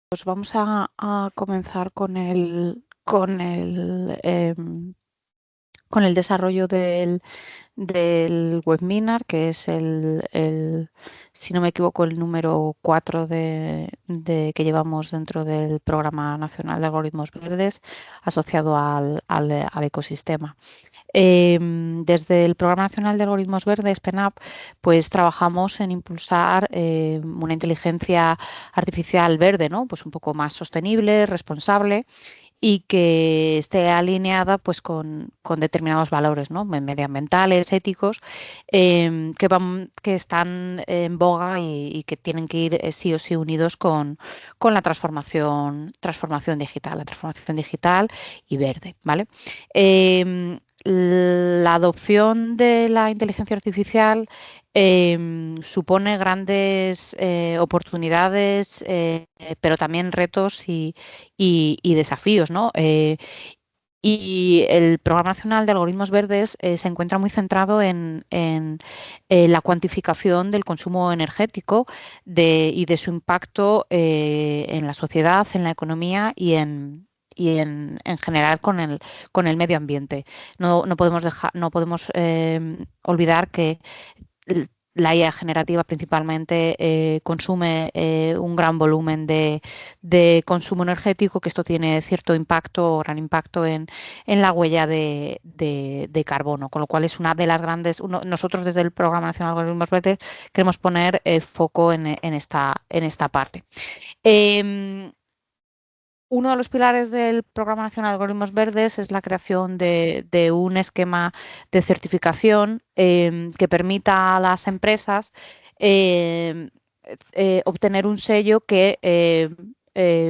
Pues vamos a comenzar con el desarrollo del webinar, que es si no me equivoco, el número 4 que llevamos dentro del Programa Nacional de Algoritmos Verdes asociado al ecosistema. Desde el Programa Nacional de Algoritmos Verdes, PNAP, pues trabajamos en impulsar una inteligencia artificial verde, ¿no? Pues un poco más sostenible, responsable y que esté alineada pues con determinados valores, ¿no? Medioambientales, éticos, que están en boga y que tienen que ir sí o sí unidos con la transformación digital y verde, ¿vale? La adopción de la inteligencia artificial supone grandes oportunidades, pero también retos y desafíos, ¿no? Y el Programa Nacional de Algoritmos Verdes se encuentra muy centrado en la cuantificación del consumo energético y de su impacto en la sociedad, en la economía en general con el medio ambiente. No podemos olvidar que la IA generativa principalmente consume un gran volumen de consumo energético, que esto tiene cierto impacto, gran impacto en la huella de carbono, con lo cual es una de las grandes. Nosotros desde el Programa Nacional de Algoritmos Verdes queremos poner foco en esta parte. Uno de los pilares del Programa Nacional de Algoritmos Verdes es la creación de un esquema de certificación que permita a las empresas eh, obtener un sello que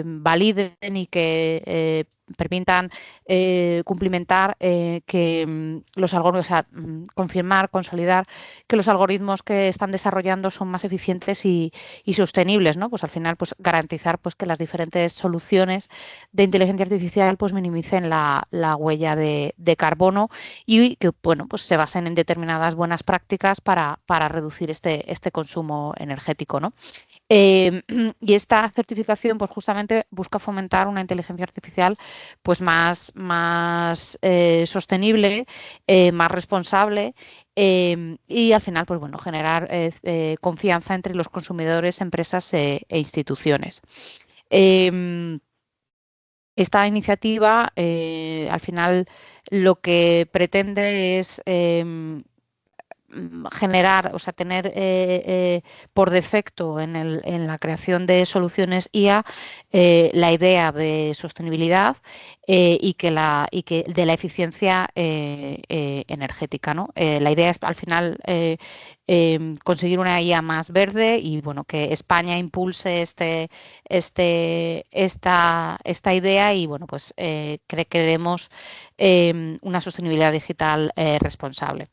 validen y que permitan cumplimentar que los algoritmos, o sea, confirmar, consolidar que los algoritmos que están desarrollando son más eficientes y sostenibles, ¿no? Pues al final, pues garantizar pues que las diferentes soluciones de inteligencia artificial pues minimicen la huella de carbono y que, bueno, pues se basen en determinadas buenas prácticas para reducir este consumo energético, ¿no? Y esta certificación, pues justamente busca fomentar una inteligencia artificial pues más sostenible, más responsable y al final, pues bueno, generar confianza entre los consumidores, empresas e instituciones. Em, Esta iniciativa, al final, lo que pretende es generar, o sea, tener por defecto en la creación de soluciones IA la idea de sostenibilidad y que de la eficiencia energética, ¿no? La idea es al final conseguir una IA más verde y bueno, que España impulse esta idea y bueno, pues queremos una sostenibilidad digital responsable.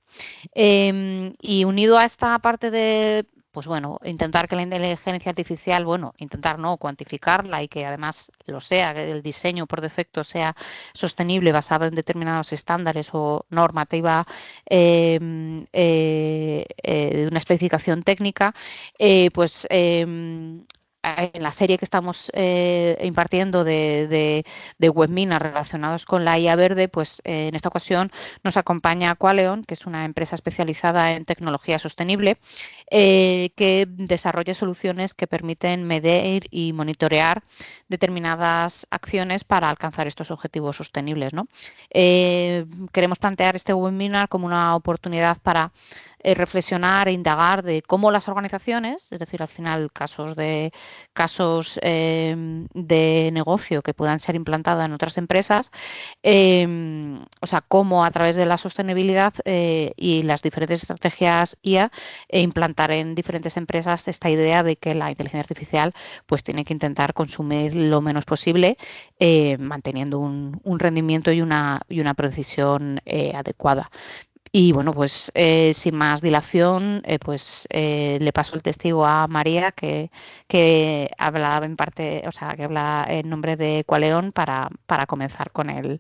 Y unido a esta parte de, pues bueno, intentar que la inteligencia artificial, bueno, intentar no cuantificarla y que además lo sea, que el diseño por defecto sea sostenible basado en determinados estándares o normativa de una especificación técnica, pues en la serie que estamos impartiendo de webinars relacionados con la IA verde, pues en esta ocasión nos acompaña Qualeon, que es una empresa especializada en tecnología sostenible, que desarrolla soluciones que permiten medir y monitorear determinadas acciones para alcanzar estos objetivos sostenibles, ¿no? Queremos plantear este webinar como una oportunidad para reflexionar e indagar de cómo las organizaciones, es decir, al final casos de negocio que puedan ser implantados en otras empresas, o sea, cómo a través de la sostenibilidad y las diferentes estrategias IA implantar en diferentes empresas esta idea de que la inteligencia artificial pues tiene que intentar consumir lo menos posible, manteniendo un rendimiento y una precisión adecuada. Y bueno, pues sin más dilación, pues le paso el testigo a María, que habla en parte, o sea, que habla en nombre de Qualeon para comenzar con el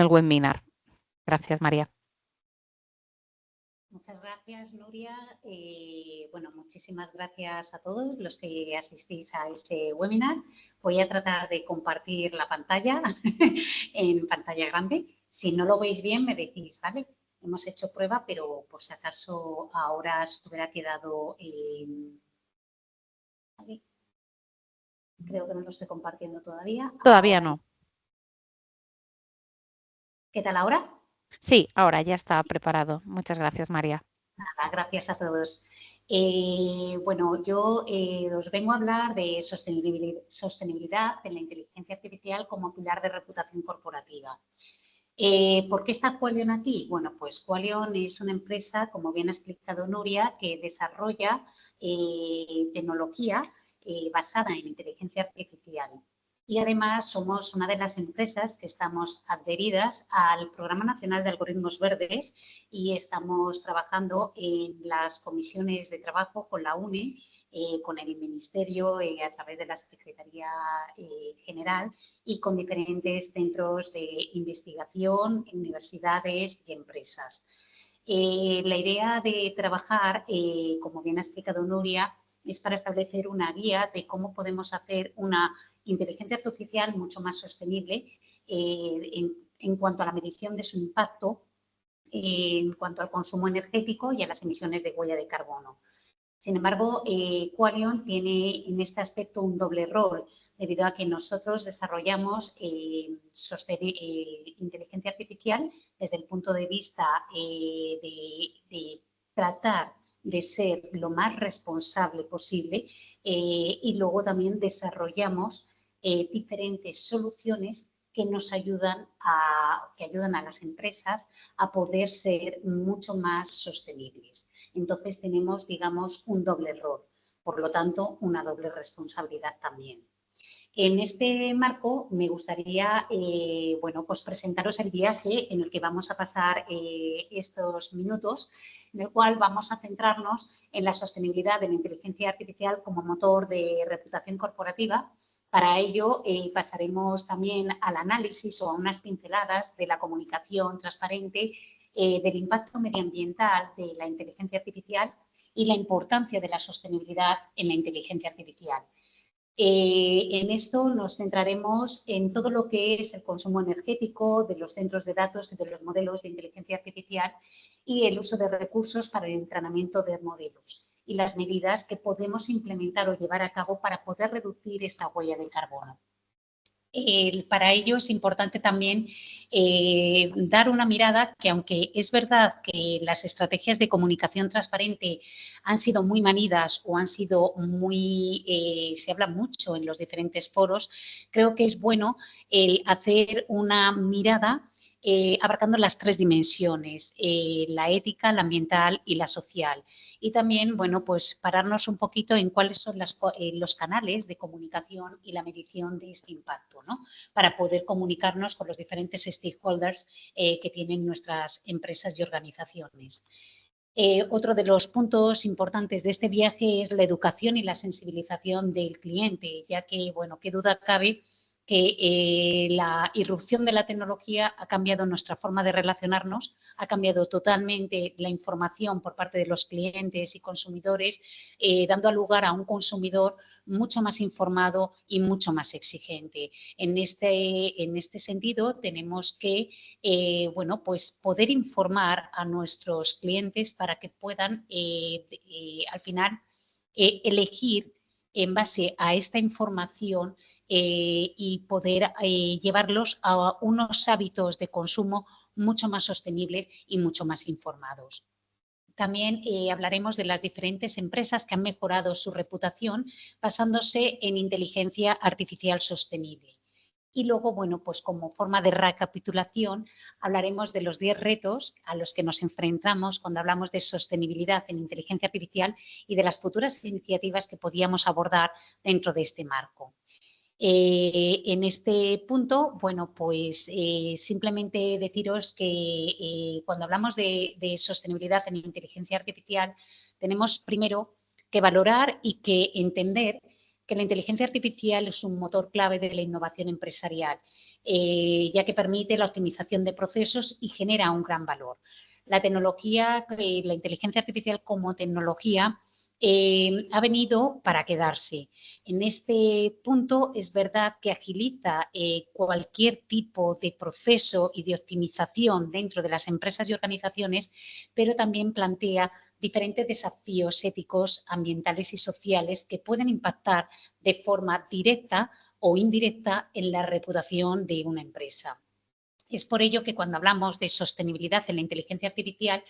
webinar. Gracias, María. Muchas gracias, Nuria. Bueno, muchísimas gracias a todos los que asistís a este webinar. Voy a tratar de compartir la pantalla en pantalla grande. Si no lo veis bien, me decís, ¿vale? Hemos hecho prueba, pero por si acaso ahora se hubiera quedado... ¿vale? Creo que no lo estoy compartiendo todavía. Todavía Ahora, no. ¿qué tal ahora? Sí, ahora ya está preparado. Muchas gracias, María. Nada, gracias a todos. Bueno, yo os vengo a hablar de sostenibilidad de la inteligencia artificial como pilar de reputación corporativa. ¿Por qué está Qualion aquí? Bueno, pues Qualion es una empresa, como bien ha explicado Nuria, que desarrolla tecnología basada en inteligencia artificial. Y además somos una de las empresas que estamos adheridas al Programa Nacional de Algoritmos Verdes y estamos trabajando en las comisiones de trabajo con la UNE, con el Ministerio, a través de la Secretaría General y con diferentes centros de investigación, universidades y empresas. La idea de trabajar, como bien ha explicado Nuria, es para establecer una guía de cómo podemos hacer una inteligencia artificial mucho más sostenible en cuanto a la medición de su impacto, en cuanto al consumo energético y a las emisiones de huella de carbono. Sin embargo, Qualion tiene en este aspecto un doble rol, debido a que nosotros desarrollamos inteligencia artificial desde el punto de vista de tratar de ser lo más responsable posible y luego también desarrollamos diferentes soluciones que nos ayudan que ayudan a las empresas a poder ser mucho más sostenibles. Entonces tenemos, digamos, un doble rol, por lo tanto, una doble responsabilidad también. En este marco me gustaría, bueno, pues presentaros el viaje en el que vamos a pasar estos minutos, en el cual vamos a centrarnos en la sostenibilidad de la inteligencia artificial como motor de reputación corporativa. Para ello pasaremos también al análisis o a unas pinceladas de la comunicación transparente, del impacto medioambiental de la inteligencia artificial y la importancia de la sostenibilidad en la inteligencia artificial. En esto nos centraremos en todo lo que es el consumo energético de los centros de datos y de los modelos de inteligencia artificial y el uso de recursos para el entrenamiento de modelos y las medidas que podemos implementar o llevar a cabo para poder reducir esta huella de carbono. Para ello es importante también dar una mirada que, aunque es verdad que las estrategias de comunicación transparente han sido muy manidas o han sido muy, se habla mucho en los diferentes foros, creo que es bueno el hacer una mirada abarcando las tres dimensiones, la ética, la ambiental y la social. Y también, bueno, pues pararnos un poquito en cuáles son los canales de comunicación y la medición de este impacto, ¿no? Para poder comunicarnos con los diferentes stakeholders que tienen nuestras empresas y organizaciones. Otro de los puntos importantes de este viaje es la educación y la sensibilización del cliente, ya que, bueno, qué duda cabe que la irrupción de la tecnología ha cambiado nuestra forma de relacionarnos, ha cambiado totalmente la información por parte de los clientes y consumidores, dando lugar a un consumidor mucho más informado y mucho más exigente. En este sentido, tenemos que bueno, pues poder informar a nuestros clientes para que puedan al final elegir en base a esta información y poder llevarlos a unos hábitos de consumo mucho más sostenibles y mucho más informados. También hablaremos de las diferentes empresas que han mejorado su reputación basándose en inteligencia artificial sostenible. Y luego, bueno, pues como forma de recapitulación, hablaremos de los 10 retos a los que nos enfrentamos cuando hablamos de sostenibilidad en inteligencia artificial y de las futuras iniciativas que podíamos abordar dentro de este marco. En este punto, bueno, pues simplemente deciros que cuando hablamos de sostenibilidad en inteligencia artificial, tenemos primero que valorar y que entender que la inteligencia artificial es un motor clave de la innovación empresarial, ya que permite la optimización de procesos y genera un gran valor. La tecnología, la inteligencia artificial como tecnología, ha venido para quedarse. En este punto es verdad que agiliza cualquier tipo de proceso y de optimización dentro de las empresas y organizaciones, pero también plantea diferentes desafíos éticos, ambientales y sociales que pueden impactar de forma directa o indirecta en la reputación de una empresa. Es por ello que cuando hablamos de sostenibilidad en la inteligencia artificial,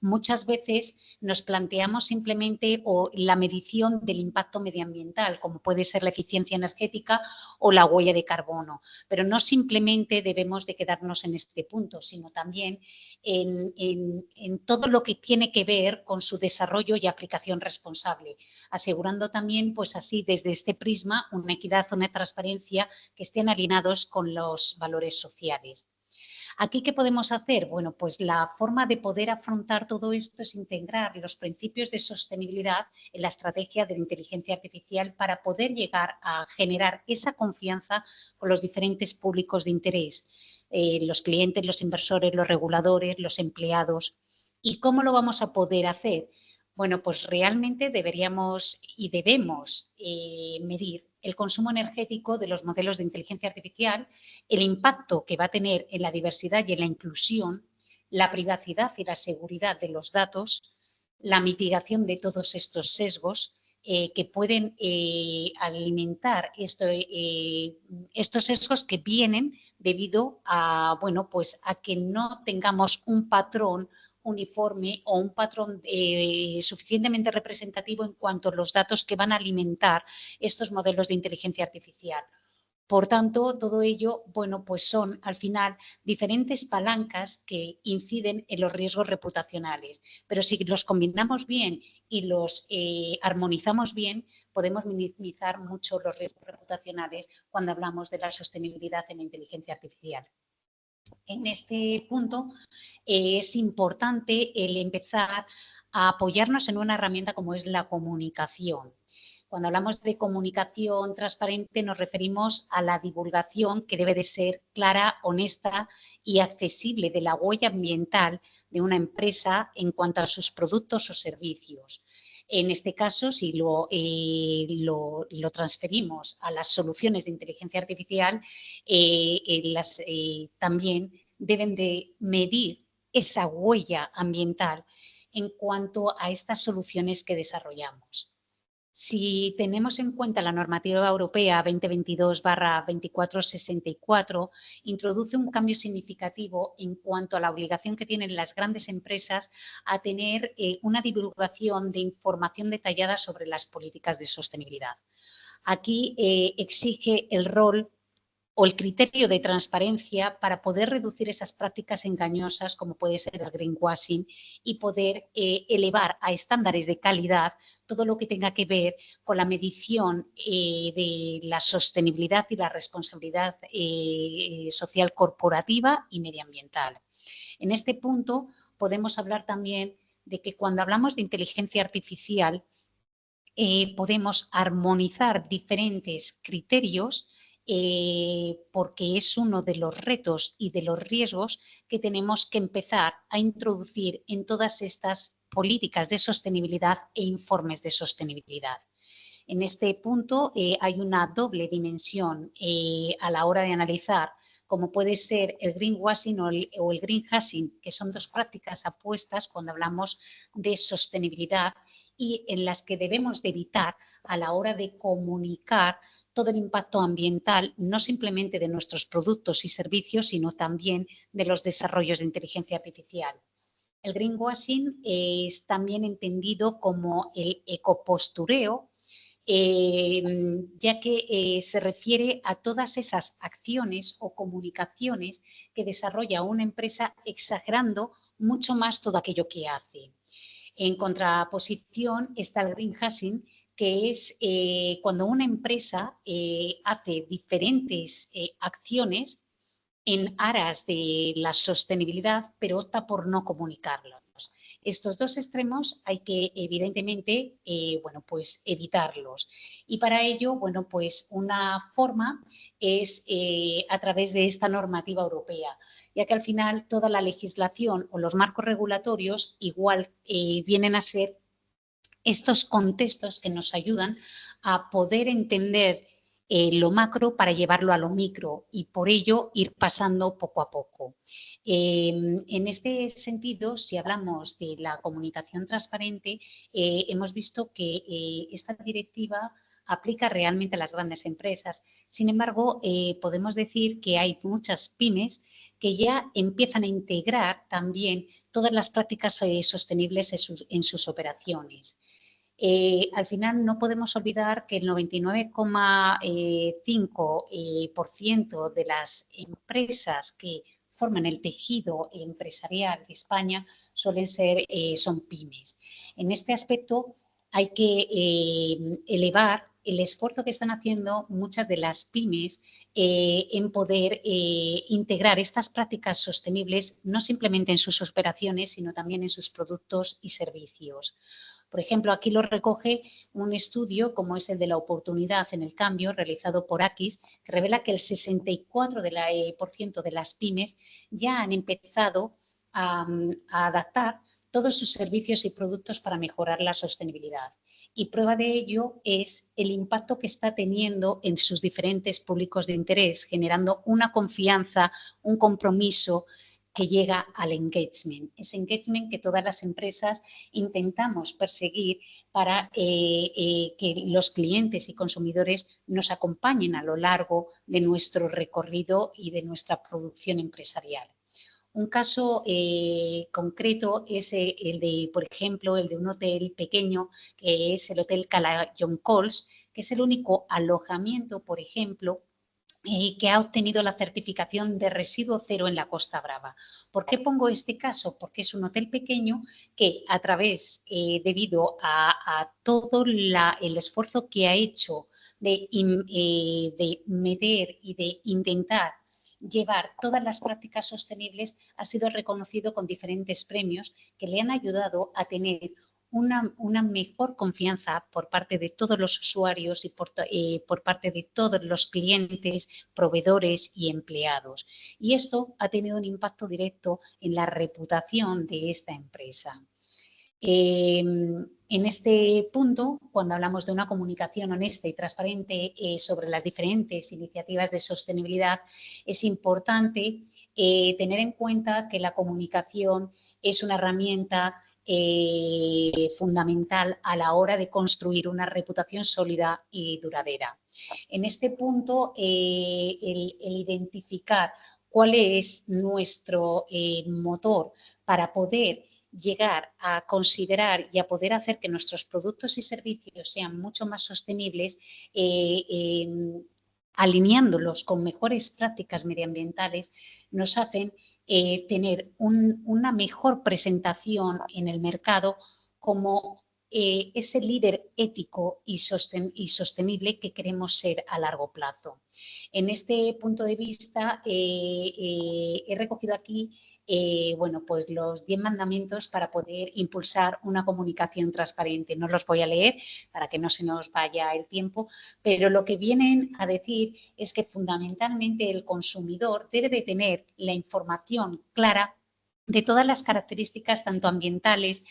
muchas veces nos planteamos simplemente la medición del impacto medioambiental, como puede ser la eficiencia energética o la huella de carbono. Pero no simplemente debemos de quedarnos en este punto, sino también en todo lo que tiene que ver con su desarrollo y aplicación responsable, asegurando también, pues así, desde este prisma, una equidad, una transparencia que estén alineados con los valores sociales. ¿Aquí qué podemos hacer? Bueno, pues la forma de poder afrontar todo esto es integrar los principios de sostenibilidad en la estrategia de la inteligencia artificial para poder llegar a generar esa confianza con los diferentes públicos de interés, los clientes, los inversores, los reguladores, los empleados. ¿Y cómo lo vamos a poder hacer? Bueno, pues realmente deberíamos y debemos medir el consumo energético de los modelos de inteligencia artificial, el impacto que va a tener en la diversidad y en la inclusión, la privacidad y la seguridad de los datos, la mitigación de todos estos sesgos que pueden alimentar estos sesgos que vienen debido a, bueno, pues a que no tengamos un patrón uniforme o un patrón suficientemente representativo en cuanto a los datos que van a alimentar estos modelos de inteligencia artificial. Por tanto, todo ello, bueno, pues son al final diferentes palancas que inciden en los riesgos reputacionales. Pero si los combinamos bien y los armonizamos bien, podemos minimizar mucho los riesgos reputacionales cuando hablamos de la sostenibilidad en la inteligencia artificial. En este punto es importante el empezar a apoyarnos en una herramienta como es la comunicación. Cuando hablamos de comunicación transparente nos referimos a la divulgación que debe de ser clara, honesta y accesible de la huella ambiental de una empresa en cuanto a sus productos o servicios. En este caso, si lo transferimos a las soluciones de inteligencia artificial, también deben de medir esa huella ambiental en cuanto a estas soluciones que desarrollamos. Si tenemos en cuenta la normativa europea 2022/2464, introduce un cambio significativo en cuanto a la obligación que tienen las grandes empresas a tener una divulgación de información detallada sobre las políticas de sostenibilidad. Aquí exige el rol o el criterio de transparencia para poder reducir esas prácticas engañosas como puede ser el greenwashing y poder elevar a estándares de calidad todo lo que tenga que ver con la medición de la sostenibilidad y la responsabilidad social corporativa y medioambiental. En este punto podemos hablar también de que cuando hablamos de inteligencia artificial podemos armonizar diferentes criterios porque es uno de los retos y de los riesgos que tenemos que empezar a introducir en todas estas políticas de sostenibilidad e informes de sostenibilidad. En este punto hay una doble dimensión a la hora de analizar, como puede ser el greenwashing o el greenhashing, que son dos prácticas apuestas cuando hablamos de sostenibilidad y en las que debemos de evitar a la hora de comunicar todo el impacto ambiental, no simplemente de nuestros productos y servicios, sino también de los desarrollos de inteligencia artificial. El greenwashing es también entendido como el ecopostureo, ya que se refiere a todas esas acciones o comunicaciones que desarrolla una empresa exagerando mucho más todo aquello que hace. En contraposición está el greenwashing, que es cuando una empresa hace diferentes acciones en aras de la sostenibilidad, pero opta por no comunicarlos. Estos dos extremos hay que, evidentemente, bueno, pues evitarlos. Y para ello, bueno, pues una forma es a través de esta normativa europea, ya que al final toda la legislación o los marcos regulatorios igual vienen a ser estos contextos que nos ayudan a poder entender lo macro para llevarlo a lo micro y por ello ir pasando poco a poco. En este sentido, si hablamos de la comunicación transparente, hemos visto que esta directiva aplica realmente a las grandes empresas. Sin embargo, podemos decir que hay muchas pymes que ya empiezan a integrar también todas las prácticas sostenibles en sus operaciones. Al final no podemos olvidar que el 99,5% de las empresas que forman el tejido empresarial de España son pymes. En este aspecto hay que elevar el esfuerzo que están haciendo muchas de las pymes en poder integrar estas prácticas sostenibles no simplemente en sus operaciones, sino también en sus productos y servicios. Por ejemplo, aquí lo recoge un estudio como es el de la oportunidad en el cambio realizado por AQUIS, que revela que el 64% de las pymes ya han empezado a adaptar todos sus servicios y productos para mejorar la sostenibilidad. Y prueba de ello es el impacto que está teniendo en sus diferentes públicos de interés, generando una confianza, un compromiso que llega al engagement. Ese engagement que todas las empresas intentamos perseguir para que los clientes y consumidores nos acompañen a lo largo de nuestro recorrido y de nuestra producción empresarial. Un caso concreto es el de, por ejemplo, el de un hotel pequeño, que es el Hotel Calayon Cols, que es el único alojamiento, por ejemplo, que ha obtenido la certificación de residuo cero en la Costa Brava. ¿Por qué pongo este caso? Porque es un hotel pequeño que a través, debido a todo el esfuerzo que ha hecho de meter y de intentar llevar todas las prácticas sostenibles, ha sido reconocido con diferentes premios que le han ayudado a tener una mejor confianza por parte de todos los usuarios y por parte de todos los clientes, proveedores y empleados. Y esto ha tenido un impacto directo en la reputación de esta empresa. En este punto, cuando hablamos de una comunicación honesta y transparente sobre las diferentes iniciativas de sostenibilidad, es importante tener en cuenta que la comunicación es una herramienta fundamental a la hora de construir una reputación sólida y duradera. En este punto, el identificar cuál es nuestro motor para poder llegar a considerar y a poder hacer que nuestros productos y servicios sean mucho más sostenibles, alineándolos con mejores prácticas medioambientales, nos hacen tener una mejor presentación en el mercado como ese líder ético y sostenible que queremos ser a largo plazo. En este punto de vista, he recogido aquí bueno, pues los 10 mandamientos para poder impulsar una comunicación transparente. No los voy a leer para que no se nos vaya el tiempo, pero lo que vienen a decir es que fundamentalmente el consumidor debe de tener la información clara de todas las características tanto ambientales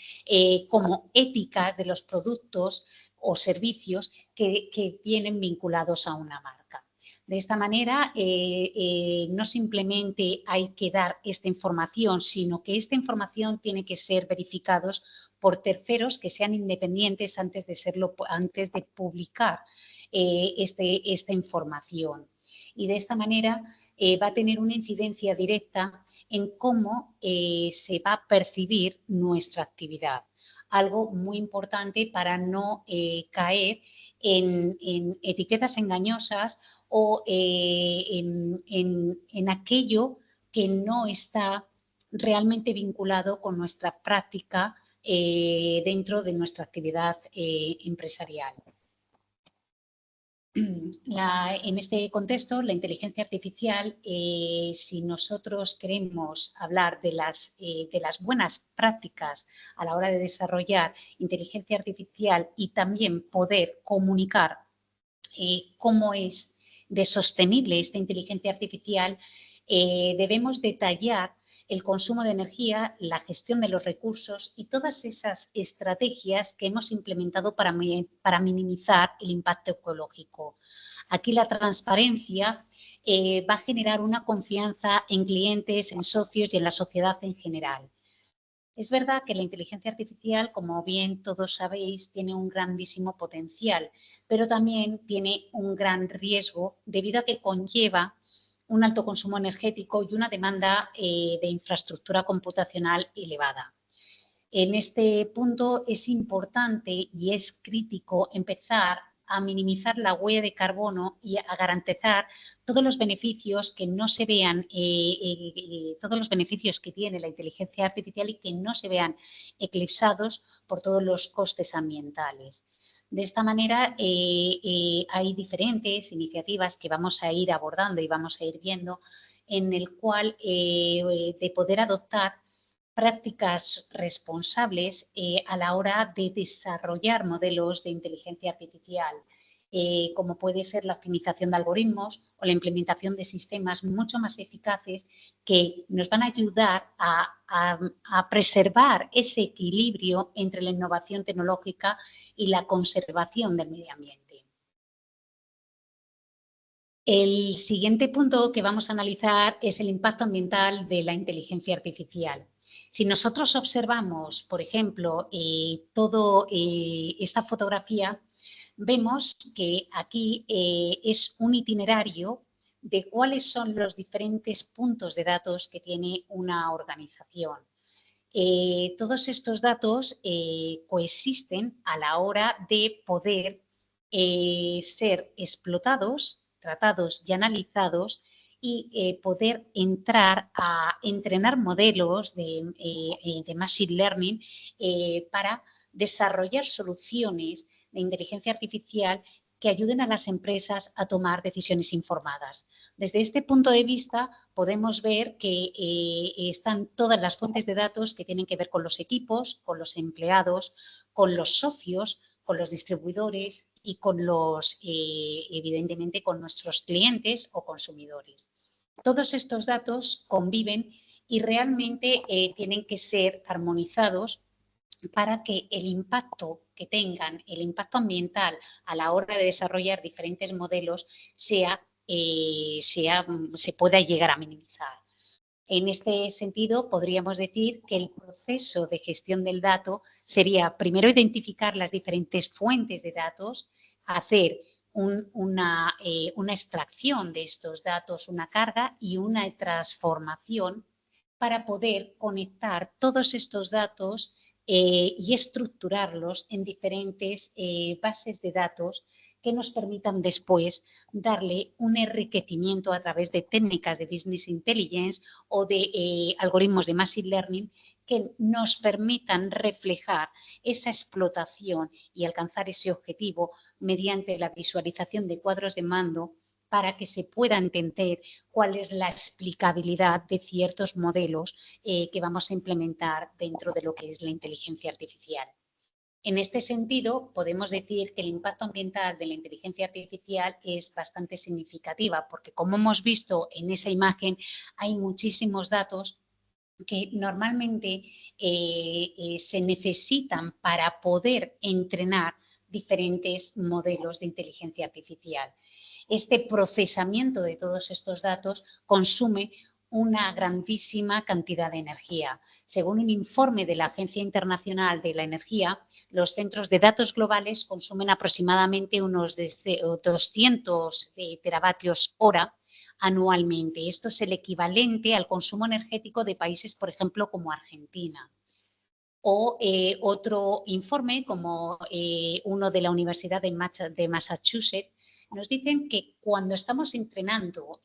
como éticas de los productos o servicios que vienen vinculados a una marca. De esta manera, no simplemente hay que dar esta información, sino que esta información tiene que ser verificados por terceros que sean independientes antes de publicar esta información. Y de esta manera va a tener una incidencia directa en cómo se va a percibir nuestra actividad. Algo muy importante para no caer en etiquetas engañosas o en aquello que no está realmente vinculado con nuestra práctica dentro de nuestra actividad empresarial. En este contexto, la inteligencia artificial, si nosotros queremos hablar de las buenas prácticas a la hora de desarrollar inteligencia artificial y también poder comunicar cómo es de sostenible esta inteligencia artificial, debemos detallar el consumo de energía, la gestión de los recursos y todas esas estrategias que hemos implementado para minimizar el impacto ecológico. Aquí la transparencia va a generar una confianza en clientes, en socios y en la sociedad en general. Es verdad que la inteligencia artificial, como bien todos sabéis, tiene un grandísimo potencial, pero también tiene un gran riesgo debido a que conlleva un alto consumo energético y una demanda de infraestructura computacional elevada. En este punto es importante y es crítico empezar a minimizar la huella de carbono y a garantizar todos los beneficios que no se vean, todos los beneficios que tiene la inteligencia artificial y que no se vean eclipsados por todos los costes ambientales. De esta manera, hay diferentes iniciativas que vamos a ir abordando y vamos a ir viendo en el cual de poder adoptar prácticas responsables a la hora de desarrollar modelos de inteligencia artificial, como puede ser la optimización de algoritmos o la implementación de sistemas mucho más eficaces que nos van a ayudar a preservar ese equilibrio entre la innovación tecnológica y la conservación del medio ambiente. El siguiente punto que vamos a analizar es el impacto ambiental de la inteligencia artificial. Si nosotros observamos, por ejemplo, toda esta fotografía, vemos que aquí es un itinerario de cuáles son los diferentes puntos de datos que tiene una organización. Todos estos datos coexisten a la hora de poder ser explotados, tratados y analizados y poder entrar a entrenar modelos de Machine Learning para desarrollar soluciones de inteligencia artificial que ayuden a las empresas a tomar decisiones informadas. Desde este punto de vista, podemos ver que están todas las fuentes de datos que tienen que ver con los equipos, con los empleados, con los socios, con los distribuidores y con los, evidentemente, con nuestros clientes o consumidores. Todos estos datos conviven y realmente tienen que ser armonizados para que el impacto que tengan, el impacto ambiental a la hora de desarrollar diferentes modelos se pueda llegar a minimizar. En este sentido, podríamos decir que el proceso de gestión del dato sería primero identificar las diferentes fuentes de datos, hacer una extracción de estos datos, una carga y una transformación para poder conectar todos estos datos y estructurarlos en diferentes bases de datos que nos permitan después darle un enriquecimiento a través de técnicas de Business Intelligence o de algoritmos de Machine Learning que nos permitan reflejar esa explotación y alcanzar ese objetivo mediante la visualización de cuadros de mando para que se pueda entender cuál es la explicabilidad de ciertos modelos que vamos a implementar dentro de lo que es la inteligencia artificial. En este sentido, podemos decir que el impacto ambiental de la inteligencia artificial es bastante significativa porque, como hemos visto en esa imagen, hay muchísimos datos que normalmente se necesitan para poder entrenar diferentes modelos de inteligencia artificial. Este procesamiento de todos estos datos consume una grandísima cantidad de energía. Según un informe de la Agencia Internacional de la Energía, los centros de datos globales consumen aproximadamente unos 200 teravatios hora anualmente. Esto es el equivalente al consumo energético de países, por ejemplo, como Argentina. O otro informe, como uno de la Universidad de Massachusetts, nos dicen que cuando estamos entrenando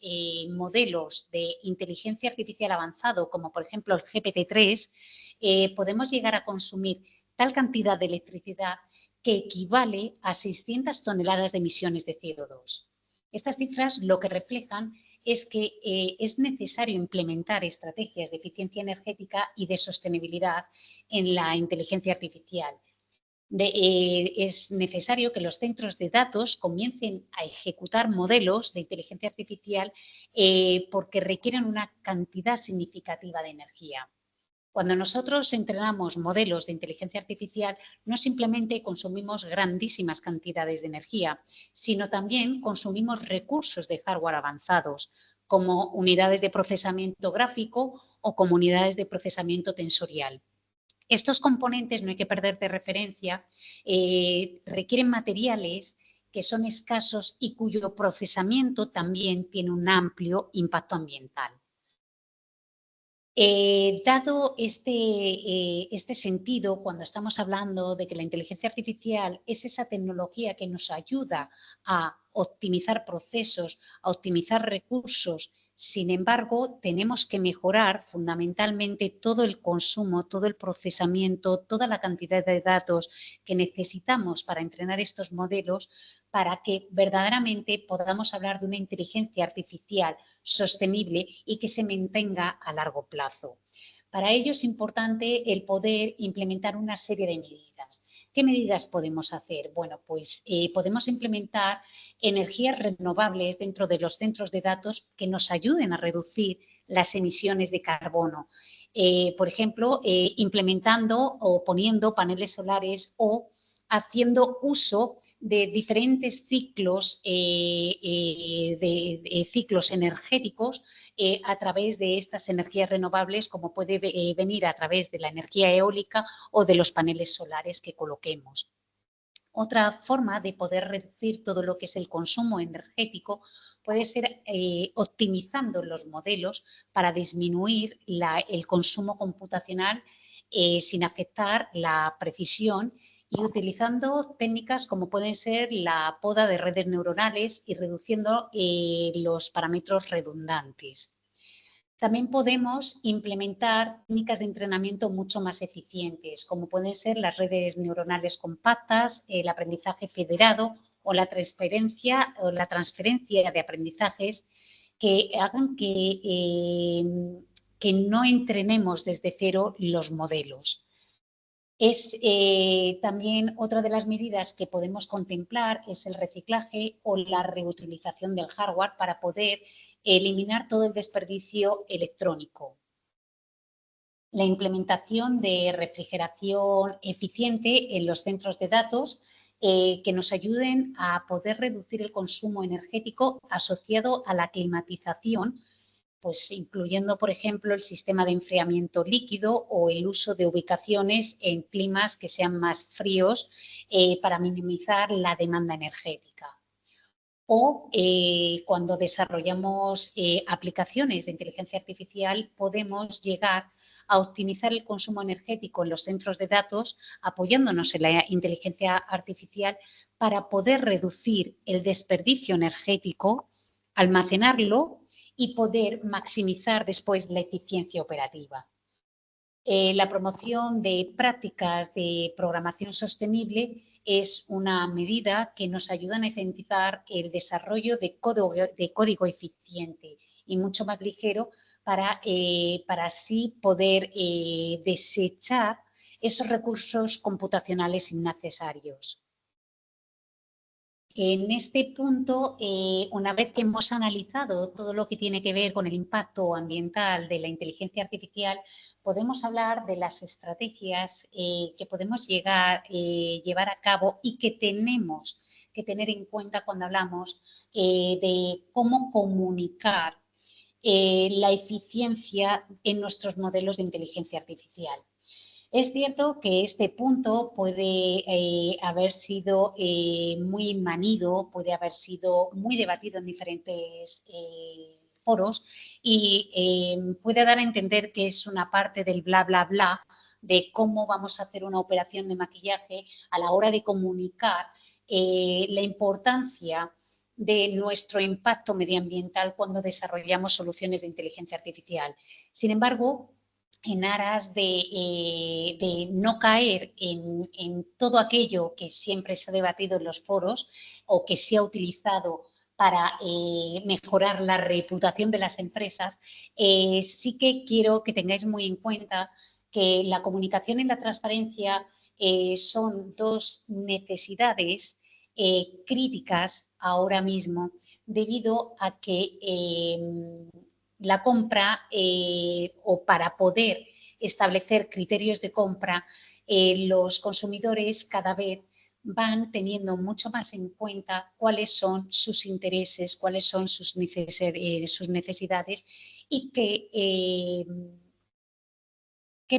modelos de inteligencia artificial avanzado, como por ejemplo el GPT-3, podemos llegar a consumir tal cantidad de electricidad que equivale a 600 toneladas de emisiones de CO2. Estas cifras lo que reflejan es que es necesario implementar estrategias de eficiencia energética y de sostenibilidad en la inteligencia artificial. Es necesario que los centros de datos comiencen a ejecutar modelos de inteligencia artificial porque requieren una cantidad significativa de energía. Cuando nosotros entrenamos modelos de inteligencia artificial, no simplemente consumimos grandísimas cantidades de energía, sino también consumimos recursos de hardware avanzados, como unidades de procesamiento gráfico o como unidades de procesamiento tensorial. Estos componentes, no hay que perder de referencia, requieren materiales que son escasos y cuyo procesamiento también tiene un amplio impacto ambiental. Dado este sentido, cuando estamos hablando de que la inteligencia artificial es esa tecnología que nos ayuda a optimizar procesos, a optimizar recursos, sin embargo, tenemos que mejorar fundamentalmente todo el consumo, todo el procesamiento, toda la cantidad de datos que necesitamos para entrenar estos modelos para que verdaderamente podamos hablar de una inteligencia artificial sostenible y que se mantenga a largo plazo. Para ello es importante el poder implementar una serie de medidas. ¿Qué medidas podemos hacer? Bueno, pues podemos implementar energías renovables dentro de los centros de datos que nos ayuden a reducir las emisiones de carbono. Por ejemplo, implementando o poniendo paneles solares o haciendo uso de diferentes ciclos, ciclos energéticos a través de estas energías renovables, como puede venir a través de la energía eólica o de los paneles solares que coloquemos. Otra forma de poder reducir todo lo que es el consumo energético puede ser optimizando los modelos para disminuir el consumo computacional sin afectar la precisión y utilizando técnicas como pueden ser la poda de redes neuronales y reduciendo los parámetros redundantes. También podemos implementar técnicas de entrenamiento mucho más eficientes, como pueden ser las redes neuronales compactas, el aprendizaje federado o la transferencia de aprendizajes que hagan que no entrenemos desde cero los modelos. Es también otra de las medidas que podemos contemplar es el reciclaje o la reutilización del hardware para poder eliminar todo el desperdicio electrónico. La implementación de refrigeración eficiente en los centros de datos que nos ayuden a poder reducir el consumo energético asociado a la climatización, pues incluyendo, por ejemplo, el sistema de enfriamiento líquido o el uso de ubicaciones en climas que sean más fríos para minimizar la demanda energética. O cuando desarrollamos aplicaciones de inteligencia artificial, podemos llegar a optimizar el consumo energético en los centros de datos apoyándonos en la inteligencia artificial para poder reducir el desperdicio energético, almacenarlo y poder maximizar después la eficiencia operativa. La promoción de prácticas de programación sostenible es una medida que nos ayuda a incentivar el desarrollo de código eficiente y mucho más ligero para así poder desechar esos recursos computacionales innecesarios. En este punto, una vez que hemos analizado todo lo que tiene que ver con el impacto ambiental de la inteligencia artificial, podemos hablar de las estrategias que podemos llevar a cabo y que tenemos que tener en cuenta cuando hablamos de cómo comunicar la eficiencia en nuestros modelos de inteligencia artificial. Es cierto que este punto puede haber sido muy manido, puede haber sido muy debatido en diferentes foros y puede dar a entender que es una parte del bla, bla, bla de cómo vamos a hacer una operación de maquillaje a la hora de comunicar la importancia de nuestro impacto medioambiental cuando desarrollamos soluciones de inteligencia artificial. Sin embargo, en aras de no caer en todo aquello que siempre se ha debatido en los foros o que se ha utilizado para mejorar la reputación de las empresas, sí que quiero que tengáis muy en cuenta que la comunicación y la transparencia son dos necesidades críticas ahora mismo, debido a que la compra o para poder establecer criterios de compra, los consumidores cada vez van teniendo mucho más en cuenta cuáles son sus intereses, cuáles son sus necesidades y qué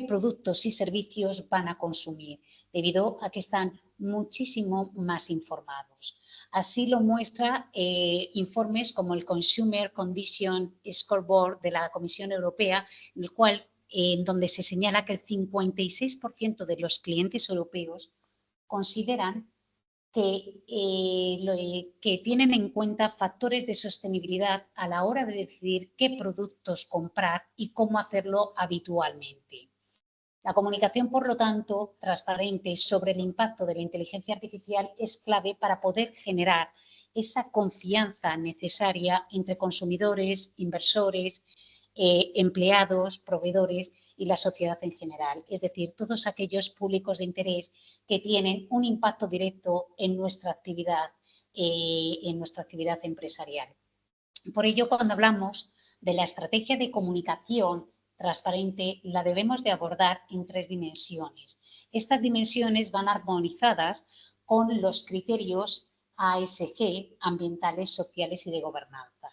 productos y servicios van a consumir, debido a que están muchísimo más informados. Así lo muestra informes como el Consumer Condition Scoreboard de la Comisión Europea, en el cual, en donde se señala que el 56% de los clientes europeos consideran que tienen en cuenta factores de sostenibilidad a la hora de decidir qué productos comprar y cómo hacerlo habitualmente. La comunicación, por lo tanto, transparente sobre el impacto de la inteligencia artificial es clave para poder generar esa confianza necesaria entre consumidores, inversores, empleados, proveedores y la sociedad en general, es decir, todos aquellos públicos de interés que tienen un impacto directo en nuestra actividad empresarial. Por ello, cuando hablamos de la estrategia de comunicación transparente, la debemos de abordar en 3 dimensiones. Estas dimensiones van armonizadas con los criterios ASG, ambientales, sociales y de gobernanza.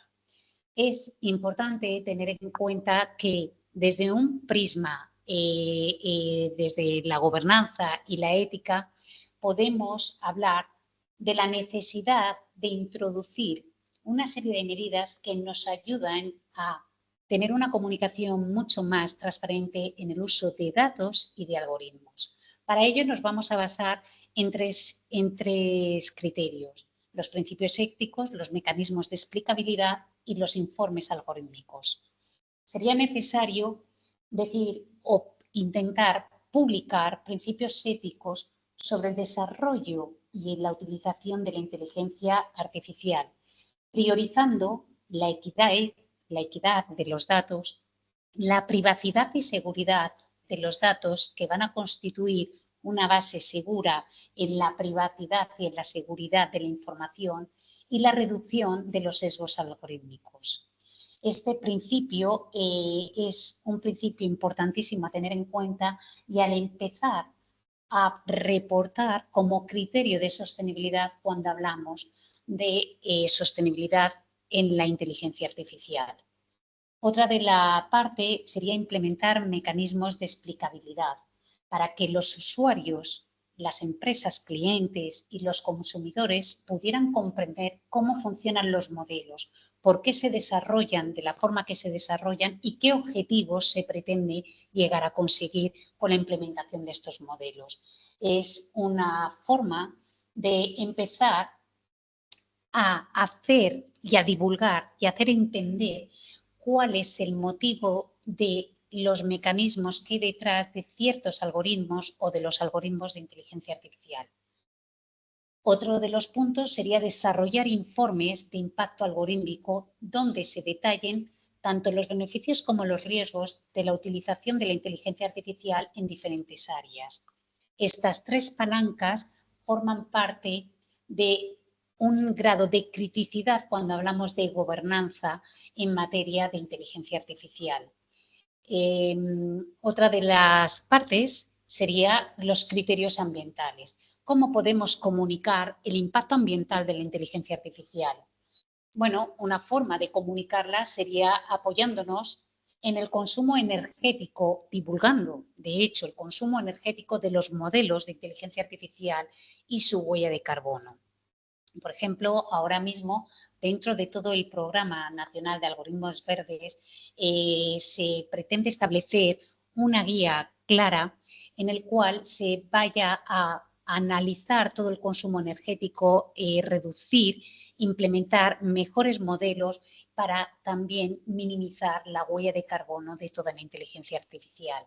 Es importante tener en cuenta que desde un prisma, desde la gobernanza y la ética, podemos hablar de la necesidad de introducir una serie de medidas que nos ayudan a tener una comunicación mucho más transparente en el uso de datos y de algoritmos. Para ello nos vamos a basar en tres criterios: los principios éticos, los mecanismos de explicabilidad y los informes algorítmicos. Sería necesario decir o intentar publicar principios éticos sobre el desarrollo y la utilización de la inteligencia artificial, priorizando la equidad de los datos, la privacidad y seguridad de los datos que van a constituir una base segura en la privacidad y en la seguridad de la información, y la reducción de los sesgos algorítmicos. Este principio es un principio importantísimo a tener en cuenta, y al empezar a reportar como criterio de sostenibilidad cuando hablamos de sostenibilidad en la inteligencia artificial. Otra de la parte sería implementar mecanismos de explicabilidad para que los usuarios, las empresas clientes y los consumidores pudieran comprender cómo funcionan los modelos, por qué se desarrollan de la forma que se desarrollan y qué objetivos se pretende llegar a conseguir con la implementación de estos modelos. Es una forma de empezar a hacer y a divulgar y a hacer entender cuál es el motivo de los mecanismos que hay detrás de ciertos algoritmos o de los algoritmos de inteligencia artificial. Otro de los puntos sería desarrollar informes de impacto algorítmico donde se detallen tanto los beneficios como los riesgos de la utilización de la inteligencia artificial en diferentes áreas. Estas 3 palancas forman parte de un grado de criticidad cuando hablamos de gobernanza en materia de inteligencia artificial. Otra de las partes sería los criterios ambientales. ¿Cómo podemos comunicar el impacto ambiental de la inteligencia artificial? Bueno, una forma de comunicarla sería apoyándonos en el consumo energético, divulgando, de hecho, el consumo energético de los modelos de inteligencia artificial y su huella de carbono. Por ejemplo, ahora mismo, dentro de todo el Programa Nacional de Algoritmos Verdes, se pretende establecer una guía clara en el cual se vaya a analizar todo el consumo energético, reducir, implementar mejores modelos para también minimizar la huella de carbono de toda la inteligencia artificial.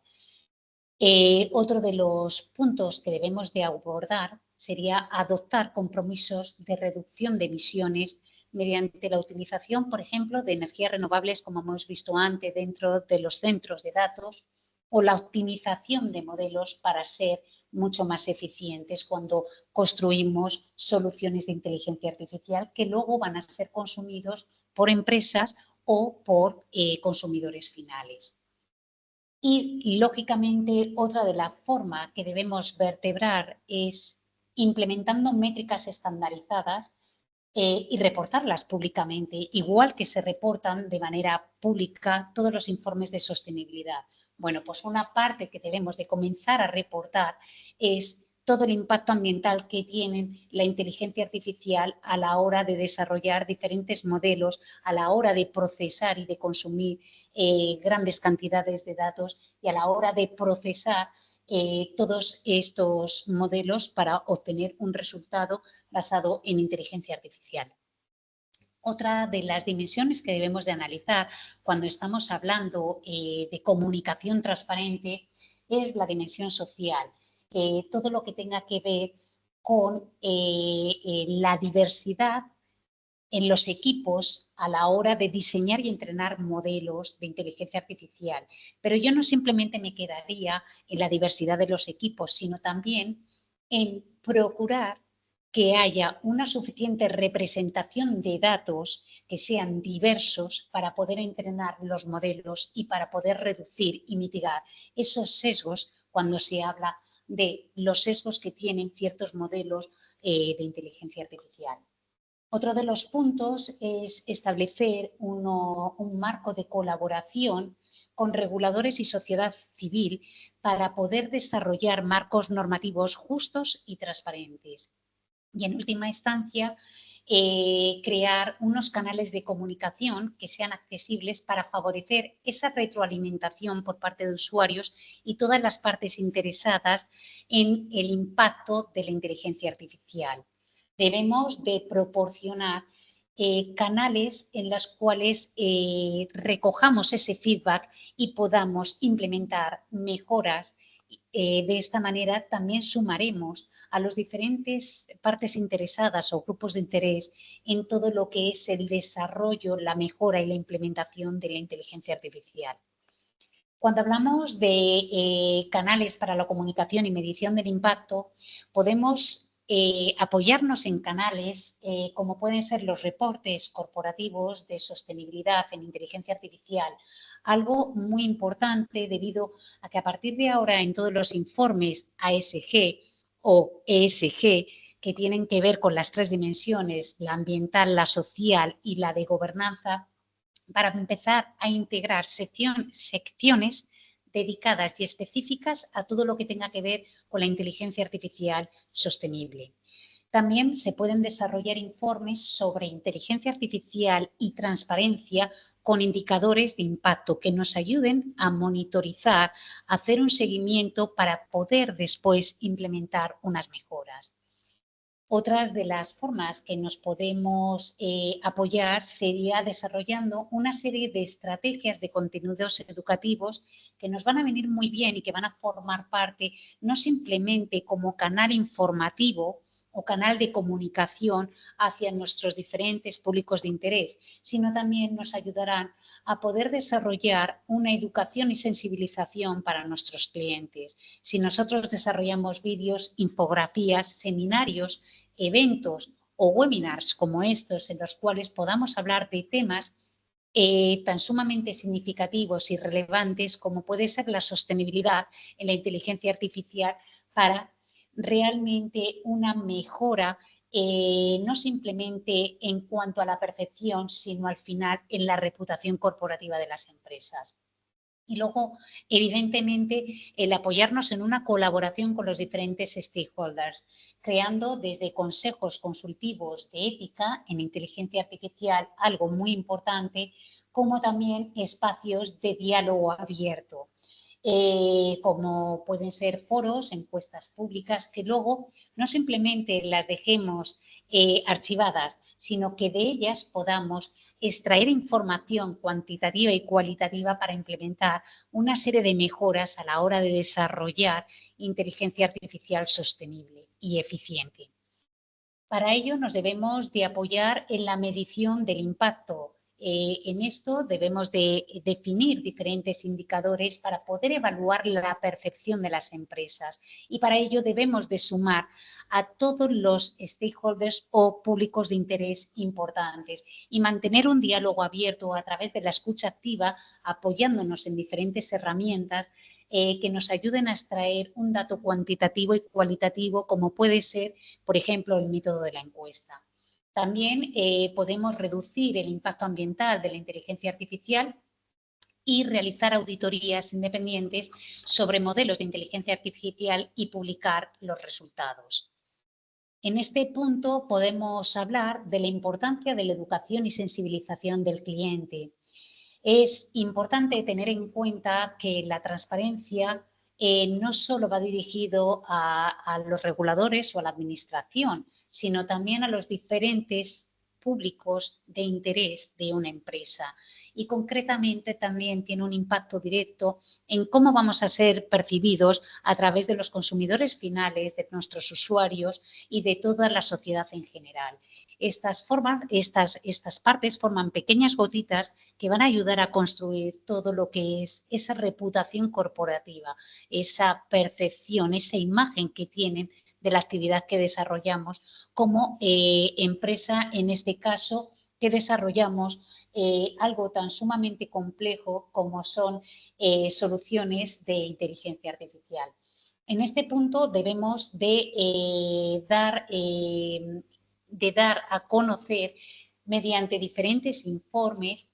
Otro de los puntos que debemos de abordar sería adoptar compromisos de reducción de emisiones mediante la utilización, por ejemplo, de energías renovables, como hemos visto antes, dentro de los centros de datos, o la optimización de modelos para ser mucho más eficientes cuando construimos soluciones de inteligencia artificial que luego van a ser consumidos por empresas o por consumidores finales. Y, lógicamente, otra de las formas que debemos vertebrar es implementando métricas estandarizadas y reportarlas públicamente, igual que se reportan de manera pública todos los informes de sostenibilidad. Bueno, pues una parte que debemos de comenzar a reportar es todo el impacto ambiental que tiene la inteligencia artificial a la hora de desarrollar diferentes modelos, a la hora de procesar y de consumir grandes cantidades de datos y a la hora de procesar todos estos modelos para obtener un resultado basado en inteligencia artificial. Otra de las dimensiones que debemos de analizar cuando estamos hablando de comunicación transparente es la dimensión social. Todo lo que tenga que ver con la diversidad en los equipos a la hora de diseñar y entrenar modelos de inteligencia artificial. Pero yo no simplemente me quedaría en la diversidad de los equipos, sino también en procurar que haya una suficiente representación de datos que sean diversos para poder entrenar los modelos y para poder reducir y mitigar esos sesgos cuando se habla de los sesgos que tienen ciertos modelos de inteligencia artificial. Otro de los puntos es establecer un marco de colaboración con reguladores y sociedad civil para poder desarrollar marcos normativos justos y transparentes. Y, en última instancia, crear unos canales de comunicación que sean accesibles para favorecer esa retroalimentación por parte de usuarios y todas las partes interesadas en el impacto de la inteligencia artificial. Debemos de proporcionar canales en los cuales recojamos ese feedback y podamos implementar mejoras. De esta manera también sumaremos a las diferentes partes interesadas o grupos de interés en todo lo que es el desarrollo, la mejora y la implementación de la inteligencia artificial. Cuando hablamos de canales para la comunicación y medición del impacto, podemos apoyarnos en canales como pueden ser los reportes corporativos de sostenibilidad en inteligencia artificial, algo muy importante debido a que a partir de ahora en todos los informes ASG o ESG que tienen que ver con las tres dimensiones, la ambiental, la social y la de gobernanza, para empezar a integrar secciones dedicadas y específicas a todo lo que tenga que ver con la inteligencia artificial sostenible. También se pueden desarrollar informes sobre inteligencia artificial y transparencia con indicadores de impacto que nos ayuden a monitorizar, a hacer un seguimiento para poder después implementar unas mejoras. Otras de las formas que nos podemos apoyar sería desarrollando una serie de estrategias de contenidos educativos que nos van a venir muy bien y que van a formar parte no simplemente como canal informativo o canal de comunicación hacia nuestros diferentes públicos de interés, sino también nos ayudarán a poder desarrollar una educación y sensibilización para nuestros clientes. Si nosotros desarrollamos vídeos, infografías, seminarios, eventos o webinars como estos en los cuales podamos hablar de temas tan sumamente significativos y relevantes como puede ser la sostenibilidad en la inteligencia artificial para realmente una mejora no simplemente en cuanto a la percepción, sino al final en la reputación corporativa de las empresas. Y luego, evidentemente, el apoyarnos en una colaboración con los diferentes stakeholders, creando desde consejos consultivos de ética en inteligencia artificial, algo muy importante, como también espacios de diálogo abierto. como pueden ser foros, encuestas públicas, que luego no simplemente las dejemos archivadas, sino que de ellas podamos extraer información cuantitativa y cualitativa para implementar una serie de mejoras a la hora de desarrollar inteligencia artificial sostenible y eficiente. Para ello nos debemos de apoyar en la medición del impacto. En esto debemos de definir diferentes indicadores para poder evaluar la percepción de las empresas y para ello debemos de sumar a todos los stakeholders o públicos de interés importantes y mantener un diálogo abierto a través de la escucha activa, apoyándonos en diferentes herramientas que nos ayuden a extraer un dato cuantitativo y cualitativo, como puede ser, por ejemplo, el método de la encuesta. También podemos reducir el impacto ambiental de la inteligencia artificial y realizar auditorías independientes sobre modelos de inteligencia artificial y publicar los resultados. En este punto podemos hablar de la importancia de la educación y sensibilización del cliente. Es importante tener en cuenta que la transparencia no solo va dirigido a los reguladores o a la administración, sino también a los diferentes públicos de interés de una empresa y concretamente también tiene un impacto directo en cómo vamos a ser percibidos a través de los consumidores finales, de nuestros usuarios y de toda la sociedad en general. Estas partes forman pequeñas gotitas que van a ayudar a construir todo lo que es esa reputación corporativa, esa percepción, esa imagen que tienen de la actividad que desarrollamos como empresa, en este caso, que desarrollamos algo tan sumamente complejo como son soluciones de inteligencia artificial. En este punto debemos de dar a conocer mediante diferentes informes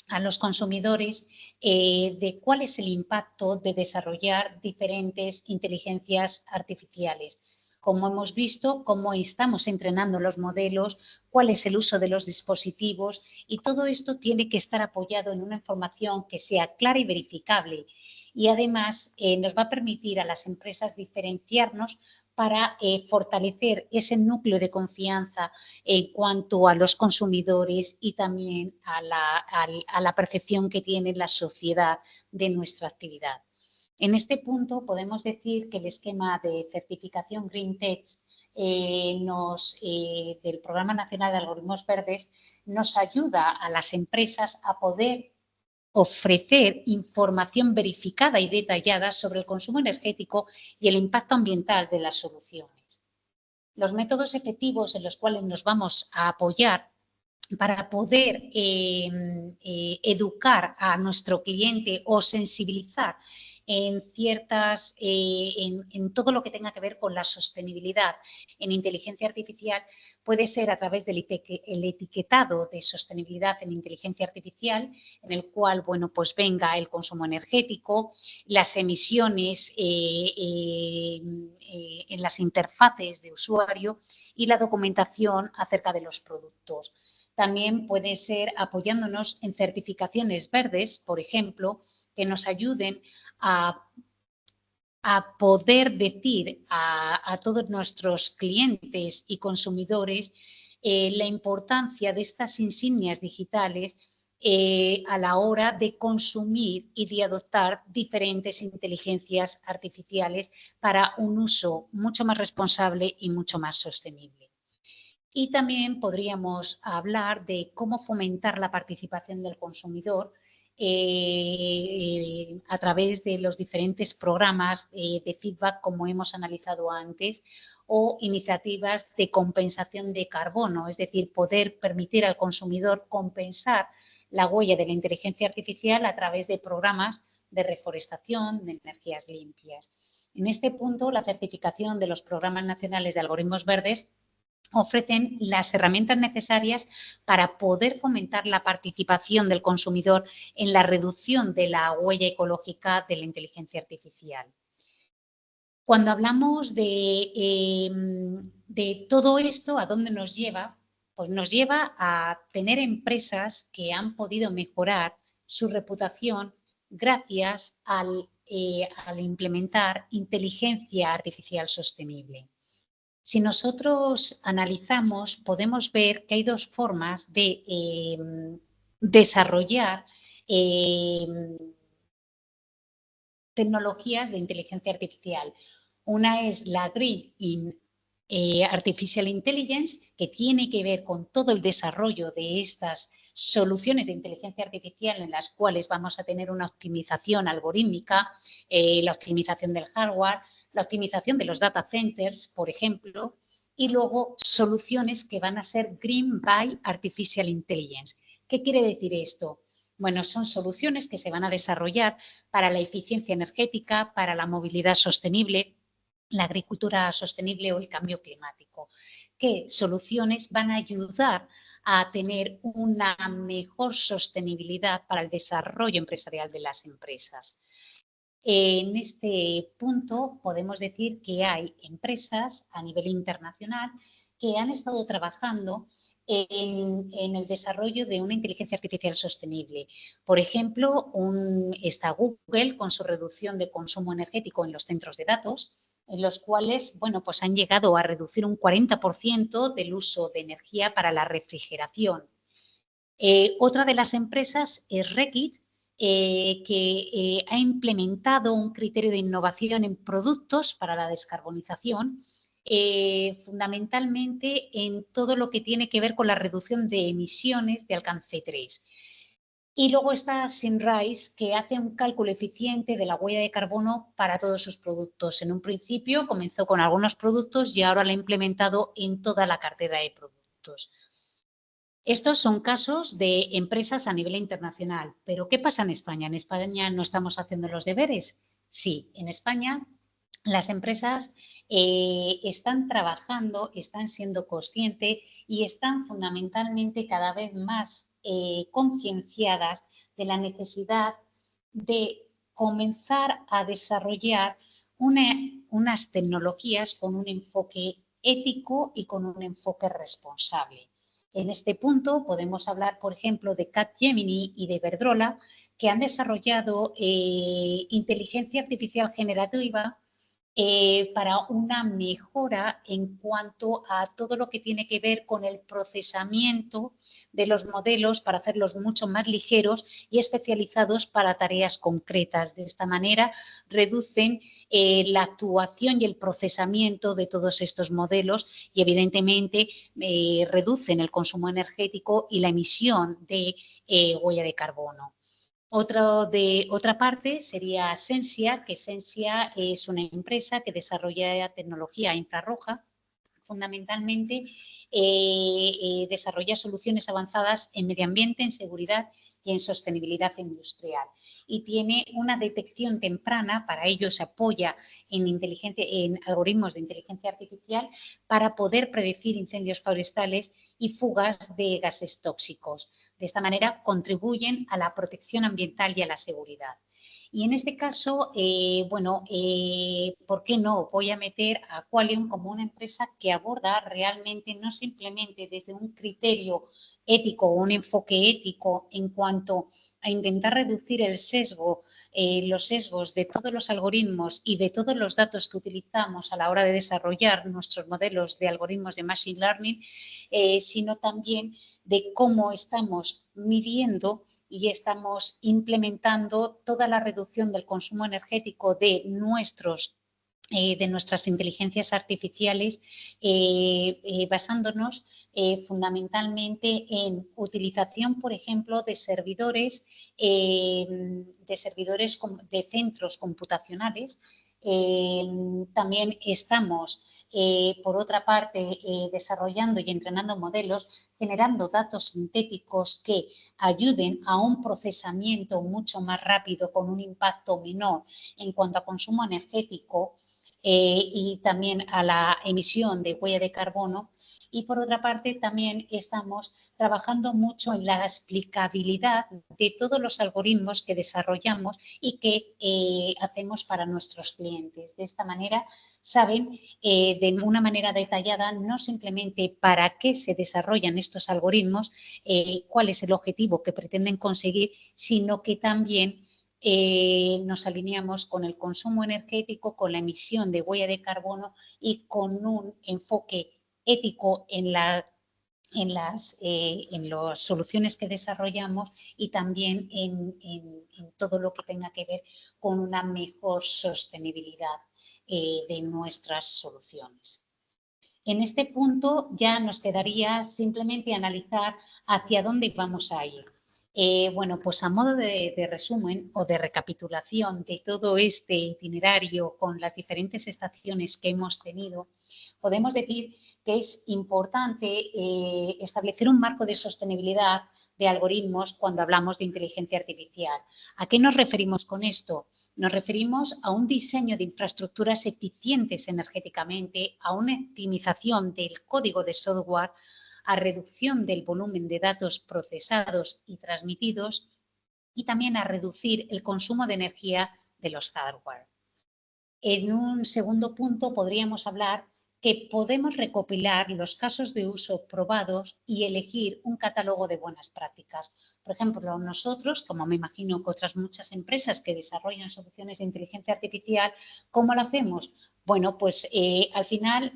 a los consumidores de cuál es el impacto de desarrollar diferentes inteligencias artificiales. Como hemos visto, cómo estamos entrenando los modelos, cuál es el uso de los dispositivos y todo esto tiene que estar apoyado en una información que sea clara y verificable. Y además nos va a permitir a las empresas diferenciarnos para fortalecer ese núcleo de confianza en cuanto a los consumidores y también a la percepción que tiene la sociedad de nuestra actividad. En este punto podemos decir que el esquema de certificación Green Tech del Programa Nacional de Algoritmos Verdes nos ayuda a las empresas a poder ofrecer información verificada y detallada sobre el consumo energético y el impacto ambiental de las soluciones. Los métodos efectivos en los cuales nos vamos a apoyar para poder educar a nuestro cliente o sensibilizar en todo lo que tenga que ver con la sostenibilidad en inteligencia artificial puede ser a través del etiquetado de sostenibilidad en inteligencia artificial, en el cual, bueno, pues venga el consumo energético, las emisiones en las interfaces de usuario y la documentación acerca de los productos. También puede ser apoyándonos en certificaciones verdes, por ejemplo, que nos ayuden a poder decir a todos nuestros clientes y consumidores la importancia de estas insignias digitales a la hora de consumir y de adoptar diferentes inteligencias artificiales para un uso mucho más responsable y mucho más sostenible. Y también podríamos hablar de cómo fomentar la participación del consumidor a través de los diferentes programas de feedback, como hemos analizado antes, o iniciativas de compensación de carbono, es decir, poder permitir al consumidor compensar la huella de la inteligencia artificial a través de programas de reforestación, de energías limpias. En este punto, la certificación de los programas nacionales de algoritmos verdes ofrecen las herramientas necesarias para poder fomentar la participación del consumidor en la reducción de la huella ecológica de la inteligencia artificial. Cuando hablamos de todo esto, ¿a dónde nos lleva? Pues nos lleva a tener empresas que han podido mejorar su reputación gracias al al implementar inteligencia artificial sostenible. Si nosotros analizamos, podemos ver que hay dos formas de desarrollar tecnologías de inteligencia artificial. Una es la Green Artificial Intelligence, que tiene que ver con todo el desarrollo de estas soluciones de inteligencia artificial en las cuales vamos a tener una optimización algorítmica, la optimización del hardware, la optimización de los data centers, por ejemplo, y luego soluciones que van a ser Green by Artificial Intelligence. ¿Qué quiere decir esto? Bueno, son soluciones que se van a desarrollar para la eficiencia energética, para la movilidad sostenible, la agricultura sostenible o el cambio climático. ¿Qué soluciones van a ayudar a tener una mejor sostenibilidad para el desarrollo empresarial de las empresas? En este punto podemos decir que hay empresas a nivel internacional que han estado trabajando en el desarrollo de una inteligencia artificial sostenible. Por ejemplo, está Google con su reducción de consumo energético en los centros de datos, en los cuales, bueno, pues han llegado a reducir un 40% del uso de energía para la refrigeración. Otra de las empresas es Reckitt, que ha implementado un criterio de innovación en productos para la descarbonización, fundamentalmente en todo lo que tiene que ver con la reducción de emisiones de alcance 3. Y luego está Sunrise, que hace un cálculo eficiente de la huella de carbono para todos sus productos. En un principio comenzó con algunos productos y ahora lo ha implementado en toda la cartera de productos. Estos son casos de empresas a nivel internacional. ¿Pero qué pasa en España? ¿En España no estamos haciendo los deberes? Sí, en España las empresas están trabajando, están siendo conscientes y están fundamentalmente cada vez más concienciadas de la necesidad de comenzar a desarrollar unas tecnologías con un enfoque ético y con un enfoque responsable. En este punto podemos hablar, por ejemplo, de Capgemini y de Iberdrola, que han desarrollado inteligencia artificial generativa para una mejora en cuanto a todo lo que tiene que ver con el procesamiento de los modelos para hacerlos mucho más ligeros y especializados para tareas concretas. De esta manera reducen la actuación y el procesamiento de todos estos modelos y evidentemente reducen el consumo energético y la emisión de huella de carbono. Otra parte sería Sensia, que Sensia es una empresa que desarrolla tecnología infrarroja, fundamentalmente desarrolla soluciones avanzadas en medio ambiente, en seguridad y en sostenibilidad industrial. Y tiene una detección temprana, para ello se apoya en algoritmos de inteligencia artificial para poder predecir incendios forestales y fugas de gases tóxicos. De esta manera contribuyen a la protección ambiental y a la seguridad. Y en este caso, ¿por qué no? Voy a meter a Qualium como una empresa que aborda realmente no simplemente desde un criterio ético o un enfoque ético en cuanto a intentar reducir el sesgo, los sesgos de todos los algoritmos y de todos los datos que utilizamos a la hora de desarrollar nuestros modelos de algoritmos de Machine Learning, sino también de cómo estamos midiendo y estamos implementando toda la reducción del consumo energético de nuestras inteligencias artificiales, basándonos fundamentalmente en utilización, por ejemplo, de servidores de centros computacionales. También estamos, por otra parte, desarrollando y entrenando modelos, generando datos sintéticos que ayuden a un procesamiento mucho más rápido con un impacto menor en cuanto a consumo energético y también a la emisión de huella de carbono. Y por otra parte también estamos trabajando mucho en la explicabilidad de todos los algoritmos que desarrollamos y que hacemos para nuestros clientes. De esta manera saben de una manera detallada no simplemente para qué se desarrollan estos algoritmos, cuál es el objetivo que pretenden conseguir, sino que también nos alineamos con el consumo energético, con la emisión de huella de carbono y con un enfoque ético en las soluciones que desarrollamos y también en todo lo que tenga que ver con una mejor sostenibilidad de nuestras soluciones. En este punto ya nos quedaría simplemente analizar hacia dónde vamos a ir. Bueno, pues a modo de resumen o de recapitulación de todo este itinerario con las diferentes estaciones que hemos tenido, podemos decir que es importante establecer un marco de sostenibilidad de algoritmos cuando hablamos de inteligencia artificial. ¿A qué nos referimos con esto? Nos referimos a un diseño de infraestructuras eficientes energéticamente, a una optimización del código de software, a reducción del volumen de datos procesados y transmitidos y también a reducir el consumo de energía de los hardware. En un segundo punto podríamos hablar que podemos recopilar los casos de uso probados y elegir un catálogo de buenas prácticas. Por ejemplo, nosotros, como me imagino que otras muchas empresas que desarrollan soluciones de inteligencia artificial, ¿cómo lo hacemos? Bueno, pues al final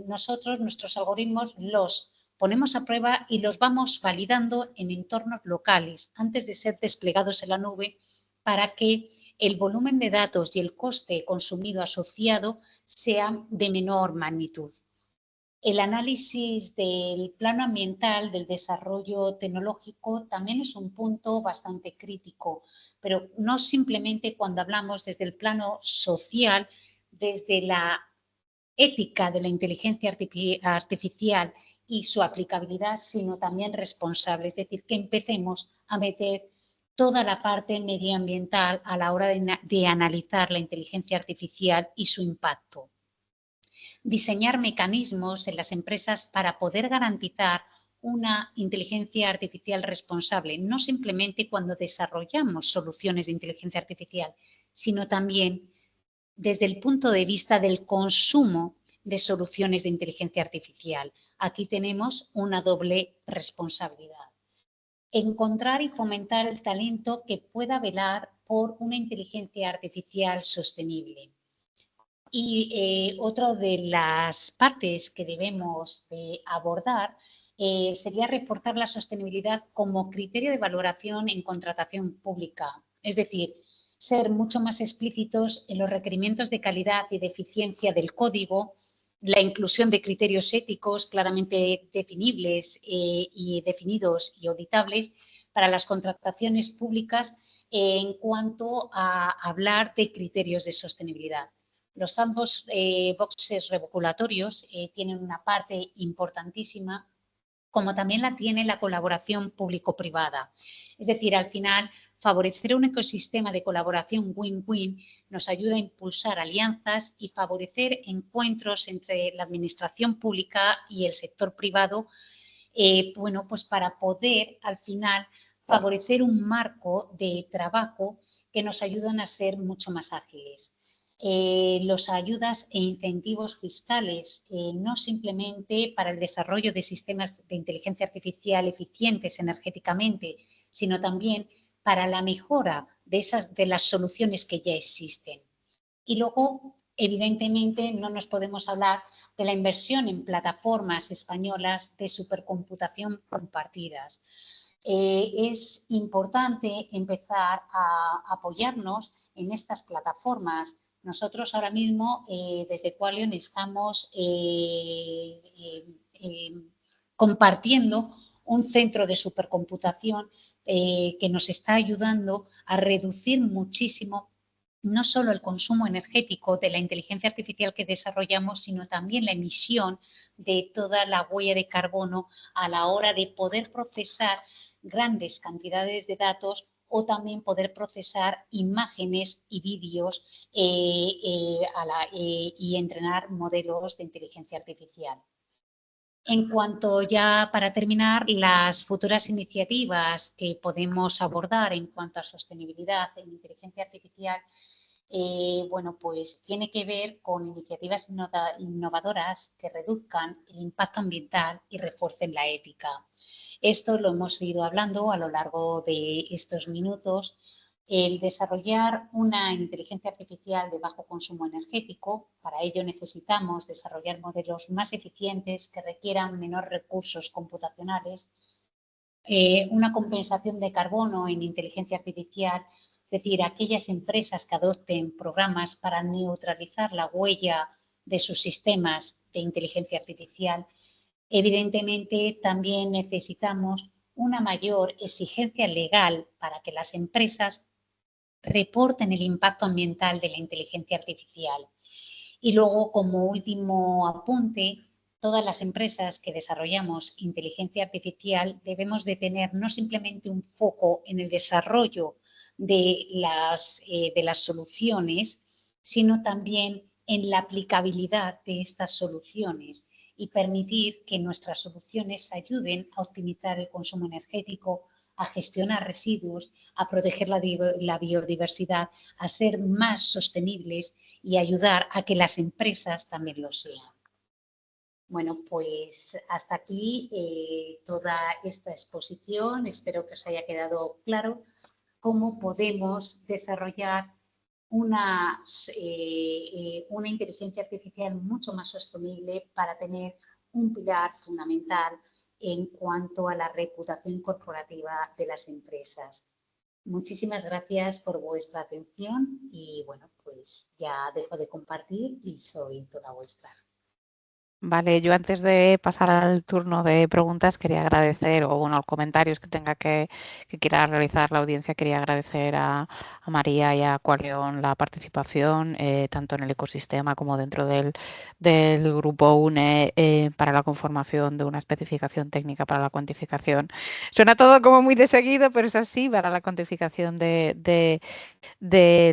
nosotros, nuestros algoritmos los ponemos a prueba y los vamos validando en entornos locales antes de ser desplegados en la nube para que el volumen de datos y el coste consumido asociado sea de menor magnitud. El análisis del plano ambiental del desarrollo tecnológico también es un punto bastante crítico, pero no simplemente cuando hablamos desde el plano social, desde la ética de la inteligencia artificial y su aplicabilidad, sino también responsable, es decir, que empecemos a meter toda la parte medioambiental a la hora de analizar la inteligencia artificial y su impacto. Diseñar mecanismos en las empresas para poder garantizar una inteligencia artificial responsable, no simplemente cuando desarrollamos soluciones de inteligencia artificial, sino también desde el punto de vista del consumo de soluciones de inteligencia artificial. Aquí tenemos una doble responsabilidad. Encontrar y fomentar el talento que pueda velar por una inteligencia artificial sostenible. Y otra de las partes que debemos de abordar sería reforzar la sostenibilidad como criterio de valoración en contratación pública. Es decir, ser mucho más explícitos en los requerimientos de calidad y de eficiencia del código, la inclusión de criterios éticos claramente definibles y definidos y auditables para las contrataciones públicas en cuanto a hablar de criterios de sostenibilidad. Los sandboxes regulatorios tienen una parte importantísima, como también la tiene la colaboración público-privada. Es decir, al final, favorecer un ecosistema de colaboración win-win nos ayuda a impulsar alianzas y favorecer encuentros entre la administración pública y el sector privado, bueno, pues para poder al final favorecer un marco de trabajo que nos ayudan a ser mucho más ágiles. Los ayudas e incentivos fiscales, no simplemente para el desarrollo de sistemas de inteligencia artificial eficientes energéticamente, sino también para la mejora de las soluciones que ya existen. Y luego, evidentemente, no nos podemos hablar de la inversión en plataformas españolas de supercomputación compartidas. Es importante empezar a apoyarnos en estas plataformas. Nosotros ahora mismo desde Qualion estamos compartiendo un centro de supercomputación que nos está ayudando a reducir muchísimo no solo el consumo energético de la inteligencia artificial que desarrollamos, sino también la emisión de toda la huella de carbono a la hora de poder procesar grandes cantidades de datos o también poder procesar imágenes y vídeos y entrenar modelos de inteligencia artificial. En cuanto ya para terminar, las futuras iniciativas que podemos abordar en cuanto a sostenibilidad en inteligencia artificial, bueno, pues tiene que ver con iniciativas innovadoras que reduzcan el impacto ambiental y refuercen la ética. Esto lo hemos ido hablando a lo largo de estos minutos. El desarrollar una inteligencia artificial de bajo consumo energético, para ello necesitamos desarrollar modelos más eficientes que requieran menor recursos computacionales, una compensación de carbono en inteligencia artificial, es decir, aquellas empresas que adopten programas para neutralizar la huella de sus sistemas de inteligencia artificial. Evidentemente, también necesitamos una mayor exigencia legal para que las empresas reporten el impacto ambiental de la inteligencia artificial. Y luego, como último apunte, todas las empresas que desarrollamos inteligencia artificial debemos de tener no simplemente un foco en el desarrollo de las soluciones, sino también en la aplicabilidad de estas soluciones y permitir que nuestras soluciones ayuden a optimizar el consumo energético, a gestionar residuos, a proteger la biodiversidad, a ser más sostenibles y ayudar a que las empresas también lo sean. Bueno, pues hasta aquí toda esta exposición. Espero que os haya quedado claro cómo podemos desarrollar una inteligencia artificial mucho más sostenible para tener un pilar fundamental en cuanto a la reputación corporativa de las empresas. Muchísimas gracias por vuestra atención y bueno, pues ya dejo de compartir y soy toda vuestra. Vale, yo antes de pasar al turno de preguntas quería agradecer, o bueno, comentarios que quiera realizar la audiencia, quería agradecer a María y a Qualeon la participación, tanto en el ecosistema como dentro del grupo UNE, para la conformación de una especificación técnica para la cuantificación. Suena todo como muy de seguido, pero es así, para la cuantificación del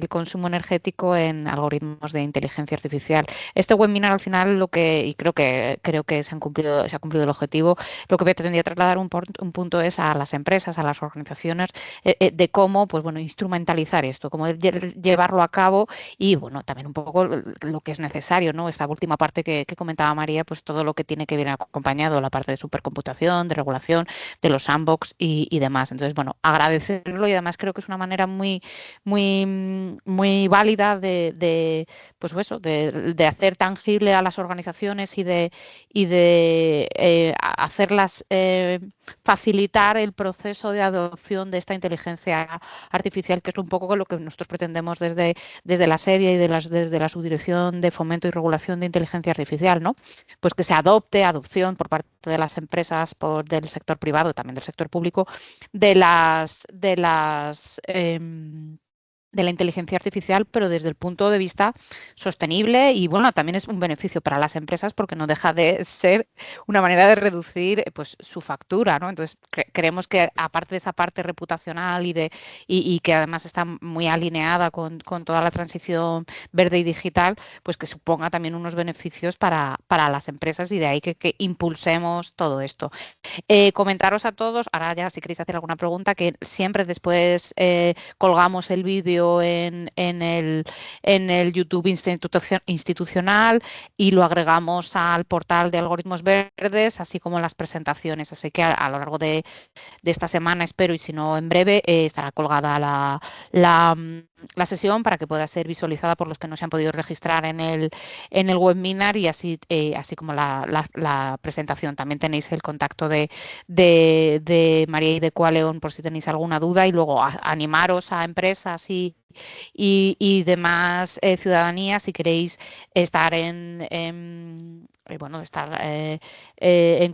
consumo energético en algoritmos de inteligencia artificial. Este webinar al final y creo que se ha cumplido el objetivo, lo que pretendía trasladar un punto es a las empresas, a las organizaciones, de cómo, pues bueno, instrumentalizar esto, cómo llevarlo a cabo y bueno, también un poco lo que es necesario, ¿no? Esta última parte que comentaba María, pues todo lo que tiene que venir acompañado, la parte de supercomputación, de regulación, de los sandbox y demás. Entonces, bueno, agradecerlo y además creo que es una manera muy válida pues eso, de hacer tangible a las organizaciones y de hacerlas facilitar el proceso de adopción de esta inteligencia artificial, que es un poco lo que nosotros pretendemos desde la SEDIA y desde la Subdirección de Fomento y Regulación de Inteligencia Artificial, ¿no? Pues que se adopción por parte de las empresas, del sector privado, también del sector público, de la inteligencia artificial, pero desde el punto de vista sostenible y bueno, también es un beneficio para las empresas porque no deja de ser una manera de reducir pues su factura, ¿no? Entonces creemos que aparte de esa parte reputacional y que además está muy alineada con toda la transición verde y digital, pues que suponga también unos beneficios para las empresas y de ahí que impulsemos todo esto. Comentaros a todos, ahora ya si queréis hacer alguna pregunta, que siempre después colgamos el vídeo en el YouTube institucional y lo agregamos al portal de algoritmos verdes, así como las presentaciones. Así que a lo largo de esta semana, espero, y si no en breve, estará colgada la sesión para que pueda ser visualizada por los que no se han podido registrar en el webinar y así como la presentación. También tenéis el contacto de María y de Qualeon por si tenéis alguna duda y luego animaros a empresas y demás ciudadanía si queréis estar en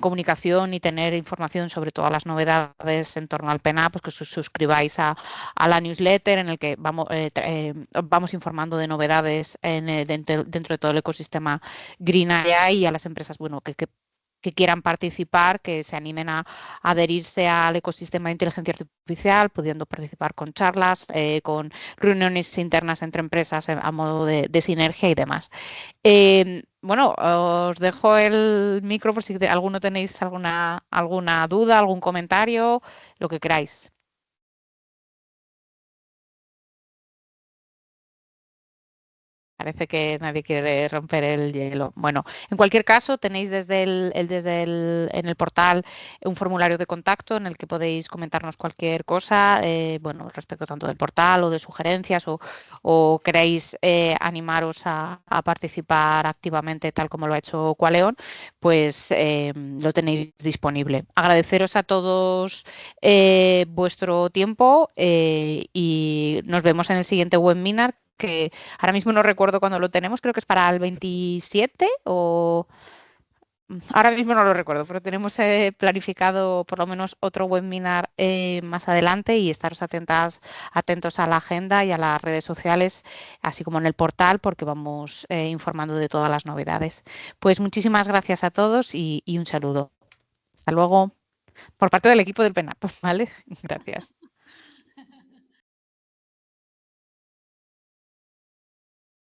comunicación y tener información sobre todas las novedades en torno al PENA, pues que os suscribáis a la newsletter en el que vamos informando de novedades dentro de todo el ecosistema Green AI y a las empresas que quieran participar, que se animen a adherirse al ecosistema de inteligencia artificial, pudiendo participar con charlas, con reuniones internas entre empresas a modo de sinergia y demás. Bueno, os dejo el micro por si alguno tenéis alguna duda, algún comentario, lo que queráis. Parece que nadie quiere romper el hielo. Bueno, en cualquier caso, tenéis en el portal un formulario de contacto en el que podéis comentarnos cualquier cosa, bueno, respecto tanto del portal o de sugerencias o queréis animaros a participar activamente tal como lo ha hecho Qualeon, pues lo tenéis disponible. Agradeceros a todos vuestro tiempo y nos vemos en el siguiente webinar que ahora mismo no recuerdo cuándo lo tenemos, creo que es para el 27 o ahora mismo no lo recuerdo, pero tenemos planificado por lo menos otro webinar más adelante y estaros atentos a la agenda y a las redes sociales, así como en el portal, porque vamos informando de todas las novedades. Pues muchísimas gracias a todos y un saludo. Hasta luego por parte del equipo del PENAP, ¿vale? Gracias.